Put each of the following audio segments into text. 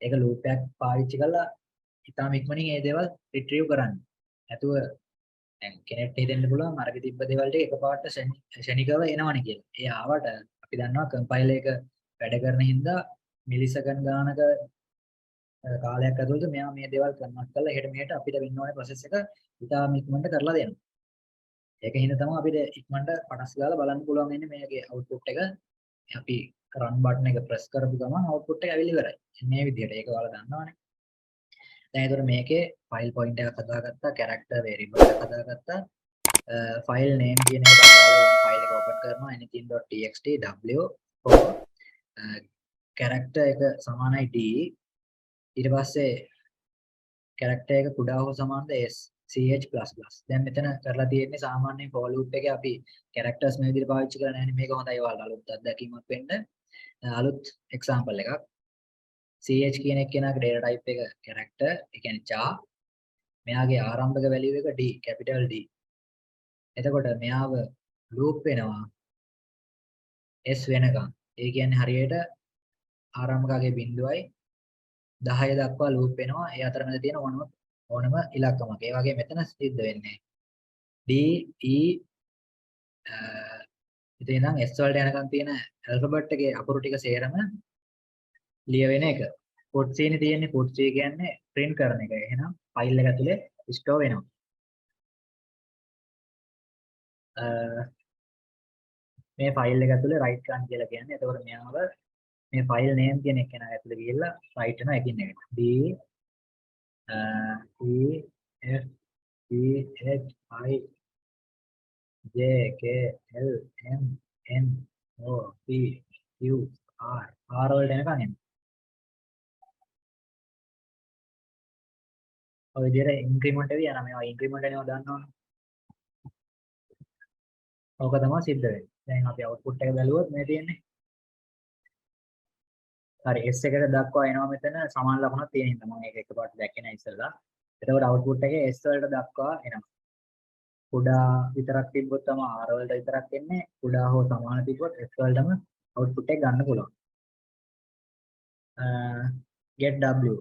ඒක loop එකක් පාවිච්චි කරලා ඉතාලම ඉක්මනින් ඒ දේවල් retrieve කරන්න. නැතුව දැන් කෙනෙක්ට හිතෙන්න පුළුවන් අරක තිබ්බ දේවල් ටික එකපාරට ෂණිකව එනවනේ කියලා. ඒ ආවට අපි දන්නවා කම්පයිලර් එක වැඩ කරන හින්දා මිලිසෙකන්ඩ් ගානක කාලයක් ඇතුළත මෙයා මේ දේවල් කන්වර්ට් කරලා එහෙට මෙහෙට අපිට වෙන්න ඕනේ process එක ඉතාලම ඉක්මනට කරලා දෙනවා. ඒක හින්දා තමයි අපිට ඉක්මනට පටස් ගාලා බලන්න පුළුවන් වෙන්නේ මේකේ output එක. අපි run button එක press කරපු ගමන් output එක ඇවිල්ලා ඉවරයි. මේ විදිහට ඒක ඔයාලා දන්නවනේ. දැන් ඒතර මේකේ file point එකක් හදාගත්තා, character variable එකක් හදාගත්තා, file name කියන එකට අදාළ වෙන file එක open කරනවා anything.txt w character එක සමානයි d ඊට පස්සේ character එක කුඩා හෝ සමානද s ch++. දැන් මෙතන කරලා තියෙන්නේ සාමාන්‍යයෙන් for loop එකේ අපි characters මේ විදිහට පාවිච්චි කරලා නැහැ නේ. මේක හොඳයි ඔයාලට අලුත් අත්දැකීමක් වෙන්න. අලුත් example එකක්. ch කියන එක කෙනාගේ data type එක character, ඒ කියන්නේ char. මෙයාගේ ආරම්භක value එක d, capital D. එතකොට මෙයාව loop වෙනවා s වෙනකම්. ඒ කියන්නේ හරියට ආරම්භකගේ බිඳුවයි 10 දක්වා loop වෙනවා. ඒ අතරමැද තියෙන ඕනම ඉලක්කමක්. ඒ වගේ මෙතන සිද්ධ වෙන්නේ D E ඉතින් ඉඳන් S වලට යනකම් තියෙන ඇල්ෆබෙට් එකේ අකුරු ටික සේරම ලියවෙන එක. puts එකේ තියෙන්නේ puts කියන්නේ print කරන එක. එහෙනම් file එක ඇතුලේ store වෙනවා. මේ file එක ඇතුලේ write කරන්න කියලා කියන්නේ. එතකොට මෙයාව මේ file name කියන එක කෙනා ඇතුලේ ගිහිල්ලා write වෙනවා එකින් එකට. D E F E H I J K L M N O P Q R වලට එනකන් එනවා. ඔය විදිහට ඉන්ක්‍රිමන්ට් එක යනවා. මේවා ඉන්ක්‍රිමන්ට් එකේම දන්නවනේ. ඕක තමයි සිද්ධ වෙන්නේ. දැන් අපි අවුට්පුට් එක බැලුවොත් මේ තියෙන්නේ. හරි S එකට දක්වා එනවා මෙතන සමාන ලකුණක් තියෙන හින්දා මම ඒක එකපාරට දැක්කේ නැහැ ඉස්සෙල්ලා. එතකොට අවුට්පුට් එකේ S වලට දක්වා එනවා. කුඩා විතරක් තිබ්බොත් තමයි R වලට විතරක් එන්නේ. කුඩා හෝ සමාන තිබ්බොත් S වලටම අවුට්පුට් එක ගන්න පුළුවන්. get W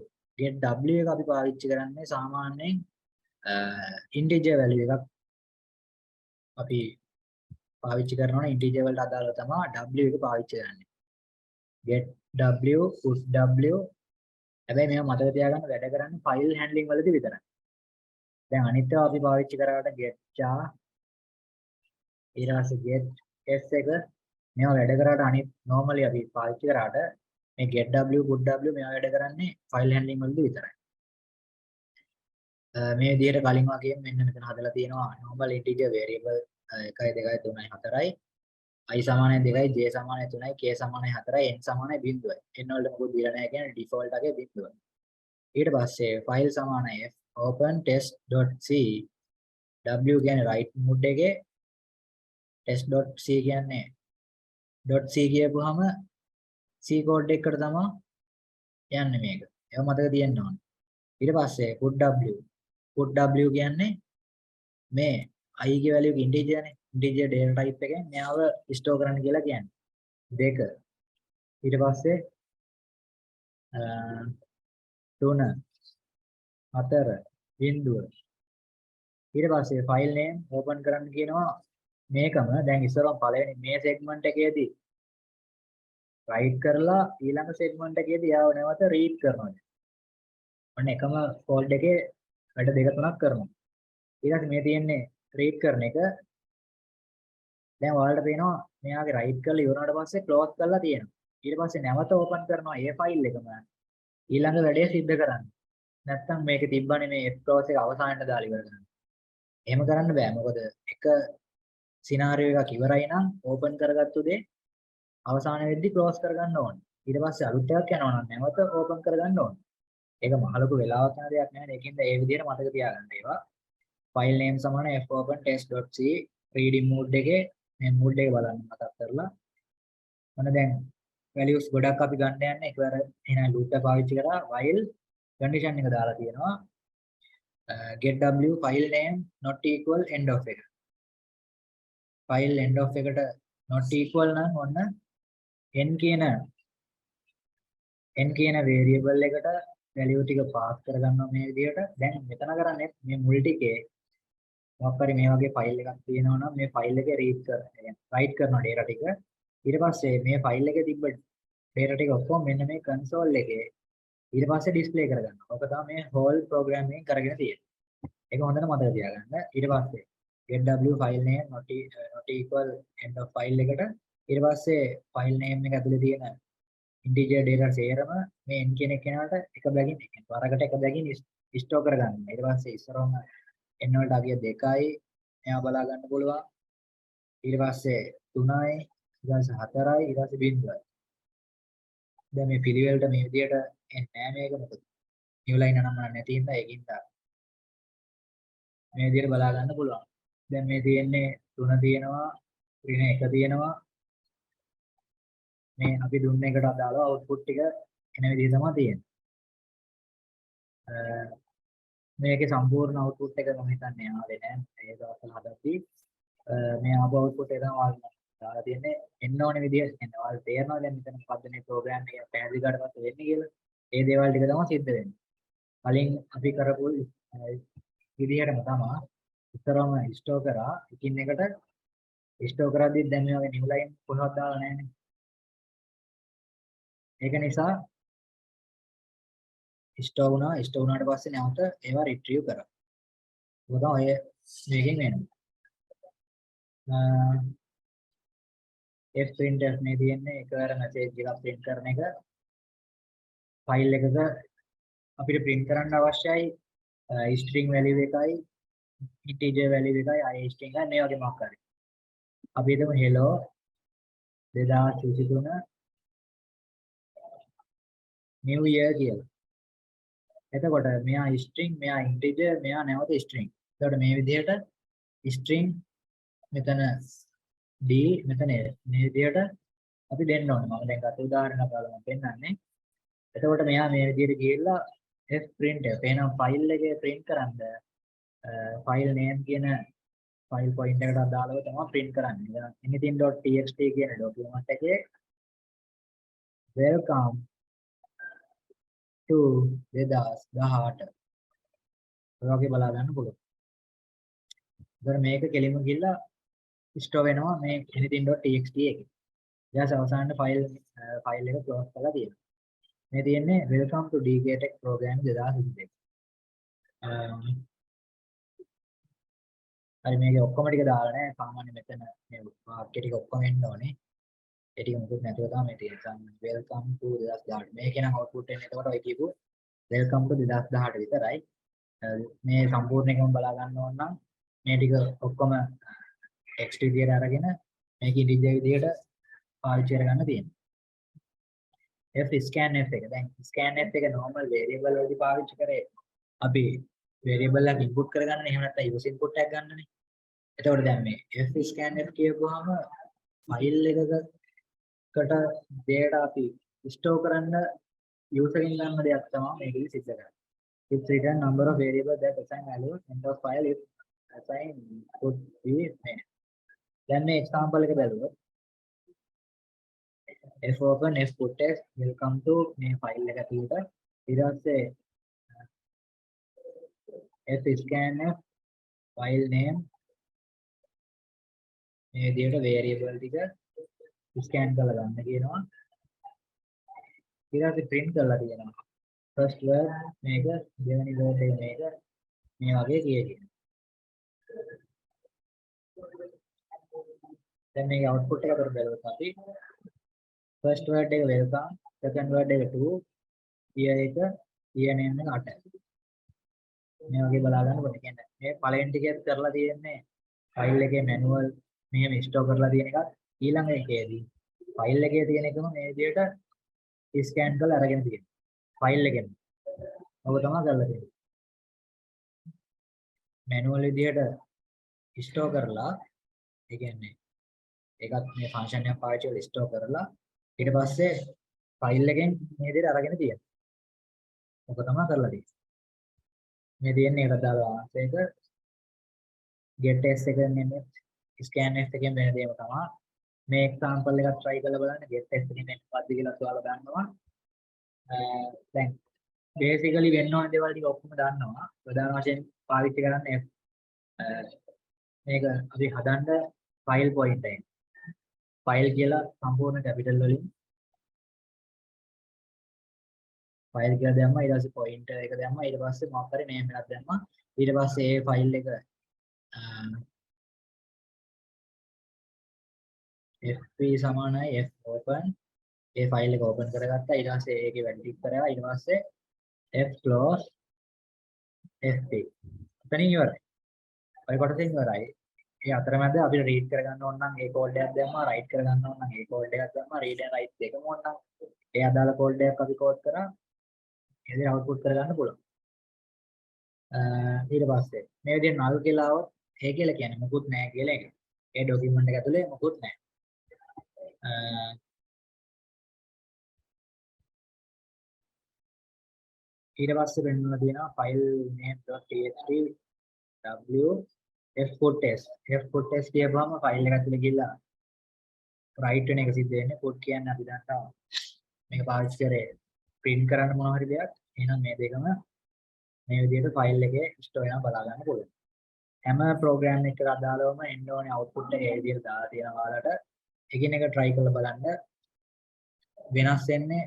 එක අපි පාවිච්චි කරන්නේ සාමාන්‍යයෙන් integer value එකක් අපි පාවිච්චි කරනවා integer වලට අදාළව තමයි W එක පාවිච්චි කරන්නේ. get W put W හැබැයි මේවා මතක තියාගන්න වැඩ කරන්නේ file handling වලදී විතරයි. දැන් අනිත් ඒවා අපි පාවිච්චි කරාට get char ඊට පස්සේ get s එක මේවා වැඩ කරාට අනිත් normally අපි පාවිච්චි කරාට මේ get w put w මේවා වැඩ කරන්නේ file handling වලදී විතරයි. මේ විදිහට කලින් වගේම මෙන්න මෙතන හදලා තියෙනවා normal integer variable 1 2 3 4යි i සමානයි 2යි j සමානයි 3යි k සමානයි 4යි n සමානයි 0යි. n වලට මොකද දීලා නැහැ කියන්නේ default එකේ 0යි. ඊට පස්සේ file සමානයි f open test.c w කියන්නේ write mode එකේ test.c කියන්නේ .c කියපුවාම C code එකකට තමයි යන්නේ මේක. ඒක මතක තියෙන්න ඕනේ. ඊට පස්සේ put w කියන්නේ මේ i ගේ value එක integer නේ. integer data type එකෙන් මෙයාව store කරන්න කියලා කියන්නේ. 2 ඊට පස්සේ 3 4 බිංදුව ඊට පස්සේ file name open කරන්න කියනවා මේකම දැන් ඉස්සරහම පළවෙනි මේ segment එකේදී write කරලා ඊළඟ segment එකේදී යාව නැවත read කරනවා. ඔන්න එකම fold එකේ වැඩ දෙක තුනක් කරනවා. ඊළඟට මේ තියෙන්නේ read කරන එක. දැන් ඔයාලට පේනවා මෙයාගේ write කරලා ඉවරනට පස්සේ close කරලා තියෙනවා. ඊට පස්සේ නැවත open කරනවා ඒ file එකම ඊළඟ වැඩේ සිද්ධ කරන්න. නැත්තම් මේකේ තිබ්බනේ මේ F close එක අවසානට දාලා ඉවර කරන්න. එහෙම කරන්න බෑ. මොකද එක සිනාරියෝ එකක් ඉවරයි නම් open කරගත්තු දේ අවසාන වෙද්දි close කරගන්න ඕනේ. ඊට පස්සේ අලුත් එකක් යනවා නම් නැවත open කරගන්න ඕනේ. ඒක මහලොකු වෙලාවක් යන දෙයක් නෙවෙයි. ඒකින්ද ඒ විදිහට මතක තියාගන්න ඒවා. file name සමාන fopen test.c reading mode එකේ මේ mode එක බලන්න මතක් කරලා. මොන දැන් values ගොඩක් අපි ගන්න යන්නේ එකවර එහෙනම් loop එක පාවිච්චි කරා while condition එක දාලා තියෙනවා. get w file name not equal end of එක. file end of එකට not equal නම් ඔන්න n කියන n කියන variable එකට value ටික pass කරගන්නවා මේ විදිහට. දැන් මෙතන කරන්නේ මේ මුල් ටිකේ මොකක් හරි මේ වගේ ෆයිල් එකක් තියෙනවා නම් මේ ෆයිල් එකේ write කරන data ටික ඊට පස්සේ මේ ෆයිල් එකේ තිබ්බ data ටික ඔක්කොම මෙන්න මේ console එකේ ඊට පස්සේ display කරගන්නවා. ඔක තමයි මේ whole program එකෙන් කරගෙන තියෙන්නේ. ඒක හොඳට මතක තියාගන්න. ඊට පස්සේ get w file name not equal end of file එකට ඊට පස්සේ file name එක ඇතුලේ තියෙන integer data සේරම මේ n කියන කෙනාට එක බැගින් වරකට එක බැගින් store කරගන්න. ඊට පස්සේ ඉස්සරහම n වලට අගය 2යි මෙයා බලා ගන්න පුළුවන්. ඊට පස්සේ 3යි ඊට පස්සේ 4යි ඊට පස්සේ 0යි. දැන් මේ පිළිවෙලට මේ විදිහට එන්නේ නැහැ මේක මොකද new line නම් නැති හින්දා ඒකින්ද මේ විදිහට බලා ගන්න පුළුවන්. දැන් මේ තියෙන්නේ 3 තියෙනවා ඍණ 1 තියෙනවා. මේ අපි දුන්න එකට අදාළව output ටික එන විදිහ තමයි තියෙන්නේ. මේකේ සම්පූර්ණ output එක මම හිතන්නේ ආවේ නෑ. ඒ දවස්වල හදද්දී මේ ආපු output එක තමයි දාලා තියෙන්නේ. එන්න ඕනේ විදිහට එන්න. ඔයාලට තේරෙනවා දැන් මෙතන මොකද්ද මේ program එක පැහැදිලි කරලා පස්සේ වෙන්නේ කියලා. ඒ දේවල් ටික තමයි සිද්ධ වෙන්නේ. කලින් අපි කරපු විදිහටම තමයි ඉතරම ස්ටෝර් කරා එකින් එකට ස්ටෝර් කරද්දී දැන් මේ වගේ new line කොහොමද දාලා නැහැනේ. ඒක නිසා ස්ටෝර් වුණාට පස්සේ නැවත ඒවා රිට්‍රීව් කරා. ඒක තමයි ඔය මේකෙන් වෙන්නේ. fprintf මේ තියෙන්නේ එකවර message එකක් print කරන එක. ෆයිල් එකක අපිට print කරන්න අවශ්‍යයි string value එකයි integer value එකයි i string එකයි මේ වගේ මොකක් හරි. අපි හිතමු hello 2023 new year කියලා. එතකොට මෙයා string මෙයා integer මෙයා නැවත string. එතකොට මේ විදිහට string මෙතන d මෙතන මේ විදිහට අපි දෙන්න ඕනේ. මම දැන් ගත උදාහරණයක් ගාලා මම පෙන්නන්නේ. එතකොට මෙයා මේ විදිහට ගිහිල්ලා fprintf එනම් ෆයිල් එකේ print කරන්න file name කියන file point එකට අදාළව තමයි print කරන්නේ. anything.txt කියන document එකේ welcome to 2018 ඔය වගේ බලා ගන්න පුළුවන්. ඉතින් මේක කෙලින්ම ගිහිල්ලා ස්ටෝර් වෙනවා මේ anything.txt එකේ. ඊට අවසානයේ ෆයිල් එක ක්ලෝස් කරලා තියෙනවා. මේ තියෙන්නේ welcome to dktech program 2022. හරි මේක ඔක්කොම ටික දාලා නැහැ. සාමාන්‍ය මෙතන මේ වාක්‍ය ටික ඔක්කොම එන්න ඕනේ. ඒ ටික මොකුත් නැතුව තමයි මේ තියෙන්නේ. welcome to 2018. මේකේ නම් output එන්නේ එතකොට ඔය කියපු welcome to 2018 විතරයි. මේ සම්පූර්ණ එකම බලා ගන්න ඕන නම් මේ ටික ඔක්කොම text විදියට අරගෙන මේක integer විදියට පාවිච්චි කරගන්න තියෙනවා. scanf එක. දැන් scanf එක normal variable වලදී පාවිච්චි කරේ අපි variable එකක් input කරගන්න එහෙම නැත්නම් use input එකක් ගන්නනේ. එතකොට දැන් මේ scanf කියපුවාම file එකකට data අපි store කරන්න user එකෙන් ගන්න දෙයක් තමයි මේකෙදි සිද්ධ කරන්නේ. It's return number of variables that assign value end of file if assign could be made. දැන් මේ example එක බලුවොත් fopen fputtest welcome to මේ file එක ඇතුළට ඊට පස්සේ fscanf file name මේ විදිහට variable ටික scan කරලා ගන්න කියනවා. ඊට පස්සේ print කරලා තියෙනවා. first word මේක දෙවෙනි word එක මේක මේ වගේ කියනවා. දැන් මේක output එක අතර බලවත් අපි first word එක welcome second word එක to year එක year name එක 8. මේ වගේ බලා ගන්න කොට කියන්නේ මේ පළවෙනි ටිකත් කරලා තියෙන්නේ file එකේ manual මෙහෙම store කරලා තියෙන එකත් ඊළඟ එකේදී file එකේ තියෙන එකම මේ විදිහට scan කරලා අරගෙන තියෙනවා file එකෙන්. ඔබ තමයි කරලා තියෙන්නේ. manual විදිහට store කරලා ඒ කියන්නේ ඒකත් මේ function එකක් පාවිච්චි කරලා store කරලා ඊට පස්සේ ෆයිල් එකෙන් මේ විදිහට අරගෙන තියෙනවා. ඔක තමයි කරලා තියෙන්නේ. මේ තියෙන්නේ ඒකට දාලා answer එක get s එකෙන් එන්නේ scanf එකෙන් වෙන දේම තමයි. මේ example එකක් try කරලා බලන්න get s එකෙන් එන්නේ මොකද්ද කියලා ඔයාලා දන්නවා. දැන් basically වෙන්න ඕන දේවල් ටික ඔක්කොම දන්නවා. ප්‍රධාන වශයෙන් පාවිච්චි කරන්නේ මේක අපි හදන්න ෆයිල් පොයින්ටර් එක. ෆයිල් කියලා සම්පූර්ණ කැපිටල් වලින් ෆයිල් කියලා දැම්මා. ඊට පස්සේ පොයින්ටර් එක දැම්මා. ඊට පස්සේ මොකක් හරි නේම් එකක් දැම්මා. ඊට පස්සේ ඒ ෆයිල් එක fp සමානයි f open ඒ ෆයිල් එක ඕපන් කරගත්තා. ඊට පස්සේ ඒකේ වැඩ ටික කරා. ඊට පස්සේ f close fp. එතනින් ඉවරයි. ඔය කොටසින් ඉවරයි. ඒ අතරමැද අපිට රීඩ් කරගන්න ඕන නම් ඒ කෝඩ් එකක් දැම්මා. රයිට් කරගන්න ඕන නම් ඒ කෝඩ් එකක් දැම්මා. රීඩ් and රයිට් දෙකම ඕන නම් ඒ අදාළ කෝඩ් එකක් අපි කෝඩ් කරා. ඒකේ අවුට්පුට් කරගන්න පුළුවන්. ඊට පස්සේ මේ විදිහට null කියලා આવොත් ඒ කියලා කියන්නේ මොකුත් නැහැ කියලා එක. ඒ ડોකියුමන්ට් එක ඇතුලේ මොකුත් නැහැ. ඊට පස්සේ වෙන්නලා තියෙනවා file name.txt w f-foots f-foots කියපුවම file එක ඇතුලේ ගිහලා write වෙන එක සිද්ධ වෙන්නේ. put කියන්නේ අපි දන්නවා මේක පාවිච්චි කරේ print කරන්න මොන හරි දෙයක්. එහෙනම් මේ දෙකම මේ විදිහට ෆයිල් එකේ store වෙනවා බලා ගන්න පුළුවන්. හැම ප්‍රෝග්‍රෑම් එකකට අදාළවම එන්න ඕනේ output එක ඒ විදිහට දාලා තියෙනවා ඔයාලට. එකිනෙක try කරලා බලන්න. වෙනස් වෙන්නේ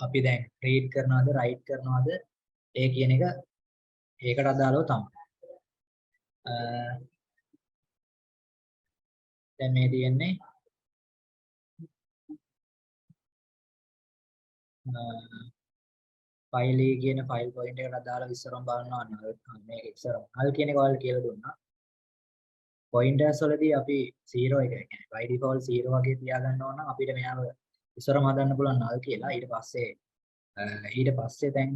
අපි දැන් read කරනවද write කරනවද ඒ කියන එක ඒකට අදාළව තමයි. දැන් මේ තියෙන්නේ ෆයිල් එක කියන ෆයිල් පොයින්ට් එකට අදාළ විස්තරම් බලනවා නම් මේක ඉස්සරම null කියන එක ඔයාලට කියලා දුන්නා. pointers වලදී අපි 0 එක කියන්නේ by default 0 වගේ තියාගන්න ඕන නම් අපිට මෙයාව ඉස්සරම හදන්න පුළුවන් null කියලා. ඊට පස්සේ දැන්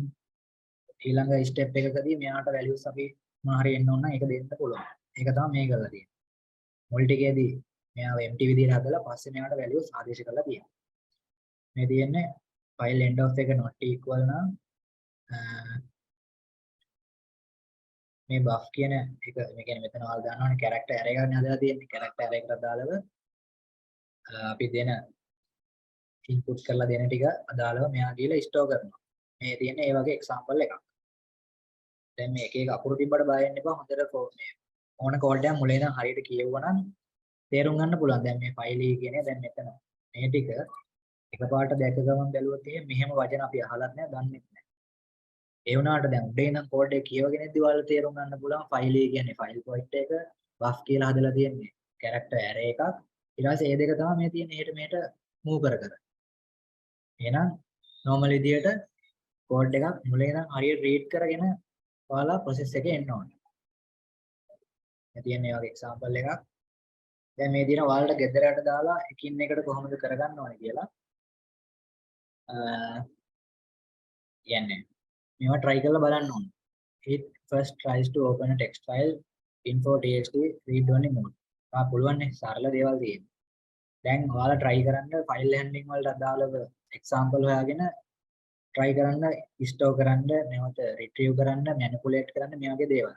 ඊළඟ ස්ටෙප් එකකදී මෙයාට values අපි මොන හරි එන්න ඕන නම් ඒක දෙන්න පුළුවන්. ඒක තමයි මේ කරලා තියෙන්නේ. මුල් ටිකේදී මෙයාව empty විදිහට හදලා පස්සේ මෙයාට values ආදේශ කරලා තියෙනවා. මේ තියෙන්නේ file end of එක not equal නම් මේ buff කියන එක මේ කියන්නේ මෙතන ඔයාලා දන්නවනේ character array එකක් නේ හදලා තියෙන්නේ. character array එකට අදාළව අපි දෙන input කරලා දෙන ටික අදාළව මෙයා ගිහලා store කරනවා. මේ තියෙන්නේ ඒ වගේ example එකක්. දැන් මේ එක එක අකුරු තිබ්බට බය වෙන්න එපා. හොඳට මේ ඕන කෝඩ් එකක් මුලින් ඉඳන් හරියට කියවුවා නම් තේරුම් ගන්න පුළුවන්. දැන් මේ ෆයිල් එක කියන්නේ දැන් මෙතන මේ ටික එකපාරට දැක ගමන් බැලුවොත් මෙහෙම වචන අපි අහලත් නැහැ, දන්නෙත් නැහැ. ඒ වුණාට දැන් උඩේ ඉඳන් කෝඩ් එක කියවගෙන ඉද්දි ඔයාලා තේරුම් ගන්න පුළුවන් ෆයිල් එක කියන්නේ ෆයිල් පොයින්ට් එක buff කියලා හදලා තියෙන්නේ character array එකක්. ඊට පස්සේ මේ දෙක තමයි මේ තියෙන්නේ එහෙට මෙහෙට move කර කර. එහෙනම් normal විදියට කෝඩ් එකක් මුලින් ඉඳන් හරියට read කරගෙන ඔයාලා process එකේ එන්න ඕනේ. මේ තියෙන්නේ වගේ example එකක්. දැන් මේ දින ඔයාලට ගෙදරට දාලා එකින් එකට කොහොමද කරගන්න ඕනේ කියලා කියන්නේ මේවා try කරලා බලන්න ඕනේ. It first tries to open a text file info.txt read only mode. පුළුවන් නේ සරල දේවල් තියෙනවා. දැන් ඔයාලා try කරන්න file handling වලට අදාළව example හොයාගෙන try කරන්න store කරන්න නැවත retrieve කරන්න manipulate කරන්න මේ වගේ දේවල්.